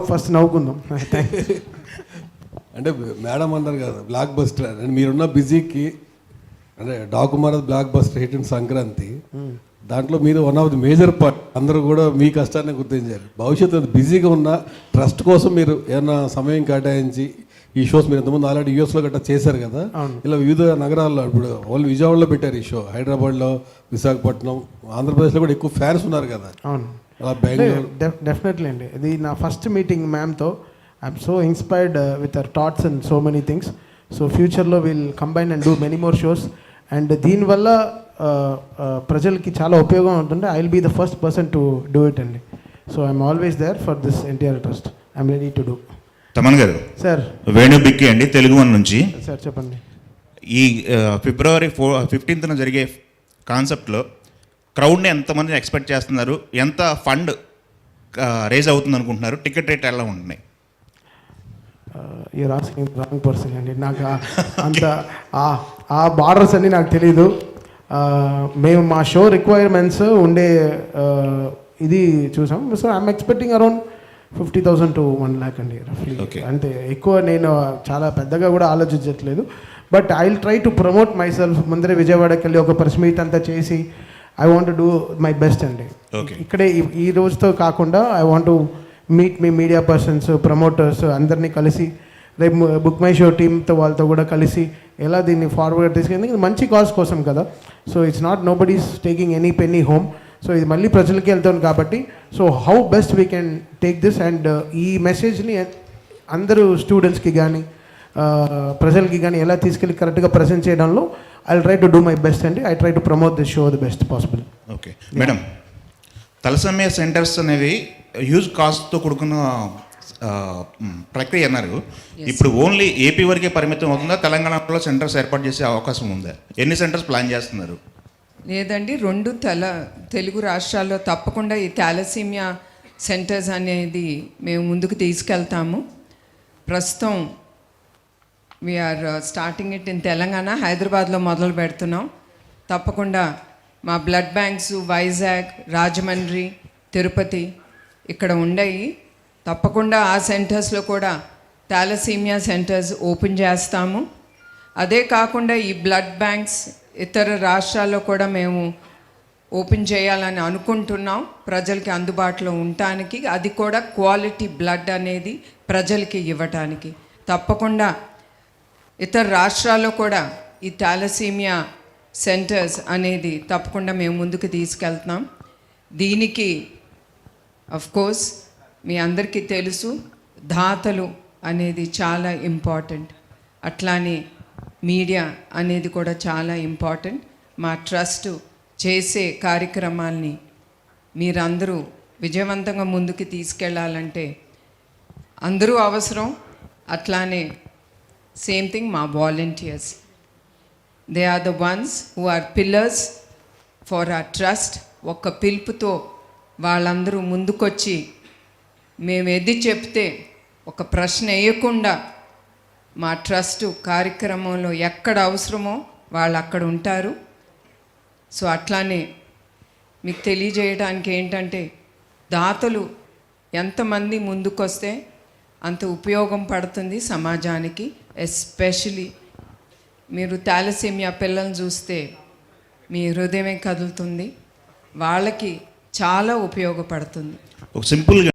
First నవ్వుకుందాం. అంటే madam అన్నారు కదా బ్లాక్ బస్టర్ అని, మీరున్న బిజీకి అంటే డాకుమార్ blockbuster hit in Sankranti, దాంట్లో మీరు one of the major part. అందరూ కూడా మీ కష్టాన్ని గుర్తించారు. భవిష్యత్తు బిజీగా ఉన్న ట్రస్ట్ కోసం మీరు ఏమైనా సమయం కేటాయించి ఈ షోస్ మీరు ఇంతకుముందు ఆల్రెడీ యూఎస్లో గట్రా చేశారు కదా, ఇలా వివిధ నగరాల్లో, ఇప్పుడు వాళ్ళు విజయవాడలో పెట్టారు ఈ షో, హైదరాబాద్లో, విశాఖపట్నం, ఆంధ్రప్రదేశ్లో కూడా ఎక్కువ ఫ్యాన్స్ ఉన్నారు కదా. అవును, అలా బెంగళూరు. డెఫినెట్లీ అండి. ఇది నా ఫస్ట్ మీటింగ్ మ్యామ్తో. I am so inspired with our thoughts and so many things. So ఫ్యూచర్లో will combine and do many more shows. And దీనివల్ల ప్రజలకి చాలా ఉపయోగం ఉంటుంది. I will be the first person to do it అండి. So I am always there for this NTR trust. I am ready to do. Thaman గారు, sir Venu బిక్కి అండి, Telugu one నుంచి. సార్ చెప్పండి. ఈ ఫిబ్రవరి 15న జరిగే కాన్సెప్ట్లో క్రౌడ్ని ఎంతమంది ఎక్స్పెక్ట్ చేస్తున్నారు? ఎంత ఫండ్ రేజ్ అవుతుంది అనుకుంటున్నారు? టికెట్ రేట్ ఎలా ఉంటున్నాయి? యూఆర్ ఆస్కింగ్ రాంగ్ పర్సన్ అండి. నాకు అంత ఆ బార్డర్స్ అన్నీ నాకు తెలీదు. మేము మా షో రిక్వైర్మెంట్స్ ఉండే ఇది చూసాం. So I'm expecting around 50,000 to 1 lakh అండి రఫ్లీ. అంటే ఎక్కువ నేను చాలా పెద్దగా కూడా ఆలోచించట్లేదు. But I will try to promote myself. ముందరే విజయవాడకి వెళ్ళి ఒక ప్రెస్ మీట్ అంతా చేసి I want do my best అండి. ఇక్కడే ఈ రోజుతో కాకుండా ఐ వాంట్ మీట్ మీ మీడియా పర్సన్స్, ప్రమోటర్స్ అందరినీ కలిసి రేపు బుక్ మై షో టీమ్తో వాళ్ళతో కూడా కలిసి ఎలా దీన్ని ఫార్వర్డ్ తీసుకెళ్ళి మంచి కాజ్ కోసం కదా. So it's not nobody is taking any penny home. So ఇది మళ్ళీ ప్రజలకి వెళ్తాను కాబట్టి so how best we can take this and ఈ మెసేజ్ని అందరూ స్టూడెంట్స్కి కానీ ప్రజలకి కానీ ఎలా తీసుకెళ్ళి కరెక్ట్గా ప్రజెంట్ చేయడంలో I try to do my best అండి. I try to promote this show the best possible. Okay madam, thalassaemia centres అనేవి హ్యూజ్ కాస్ట్తో కూడుకున్న ప్రక్రియ అన్నారు. ఇప్పుడు ఓన్లీ ఏపీ వరకే పరిమితం అవుతుందా? తెలంగాణలో సెంటర్స్ ఏర్పాటు చేసే అవకాశం ఉందా? ఎన్ని సెంటర్స్ ప్లాన్ చేస్తున్నారు? లేదండి, రెండు తెలుగు రాష్ట్రాల్లో తప్పకుండా ఈ థాలసీమియా సెంటర్స్ అనేది మేము ముందుకు తీసుకెళ్తాము. ప్రస్తుతం we are starting it in Telangana, హైదరాబాద్లో మొదలు పెడుతున్నాం. తప్పకుండా మా బ్లడ్ బ్యాంక్స్ వైజాగ్, రాజమండ్రి, తిరుపతి ఇక్కడ ఉండయి. తప్పకుండా ఆ సెంటర్స్లో కూడా థాలసీమియా సెంటర్స్ ఓపెన్ చేస్తాము. అదే కాకుండా ఈ బ్లడ్ బ్యాంక్స్ ఇతర రాష్ట్రాల్లో కూడా మేము ఓపెన్ చేయాలని అనుకుంటున్నాం, ప్రజలకి అందుబాటులో ఉండటానికి. అది కూడా క్వాలిటీ బ్లడ్ అనేది ప్రజలకి ఇవ్వటానికి. తప్పకుండా ఇతర రాష్ట్రాల్లో కూడా ఈ థాలసీమియా సెంటర్స్ అనేది తప్పకుండా మేము ముందుకు తీసుకెళ్తున్నాం. దీనికి కోర్స్ మీ అందరికీ తెలుసు, దాతలు అనేది చాలా ఇంపార్టెంట్. అట్లానే మీడియా అనేది కూడా చాలా ఇంపార్టెంట్. మా ట్రస్ట్ చేసే కార్యక్రమాల్ని మీరందరూ విజయవంతంగా ముందుకు తీసుకెళ్ళాలంటే అందరూ అవసరం. అట్లానే సేమ్ థింగ్ మా volunteers, they are the ones who are pillars for our trust. ఒక్క పిలుపుతో వాళ్ళందరూ ముందుకొచ్చి మేము ఎది చెప్తే ఒక ప్రశ్న వేయకుండా మా ట్రస్ట్ కార్యక్రమంలో ఎక్కడ అవసరమో వాళ్ళు అక్కడ ఉంటారు. సో అట్లానే మీకు తెలియజేయడానికి ఏంటంటే, దాతలు ఎంతమంది ముందుకొస్తే అంత ఉపయోగం పడుతుంది సమాజానికి. ఎస్పెషలీ మీరు థాలసీమియా పిల్లల్ని చూస్తే మీ హృదయమే కదులుతుంది. వాళ్ళకి చాలా ఉపయోగపడుతుంది. ఒక సింపుల్గా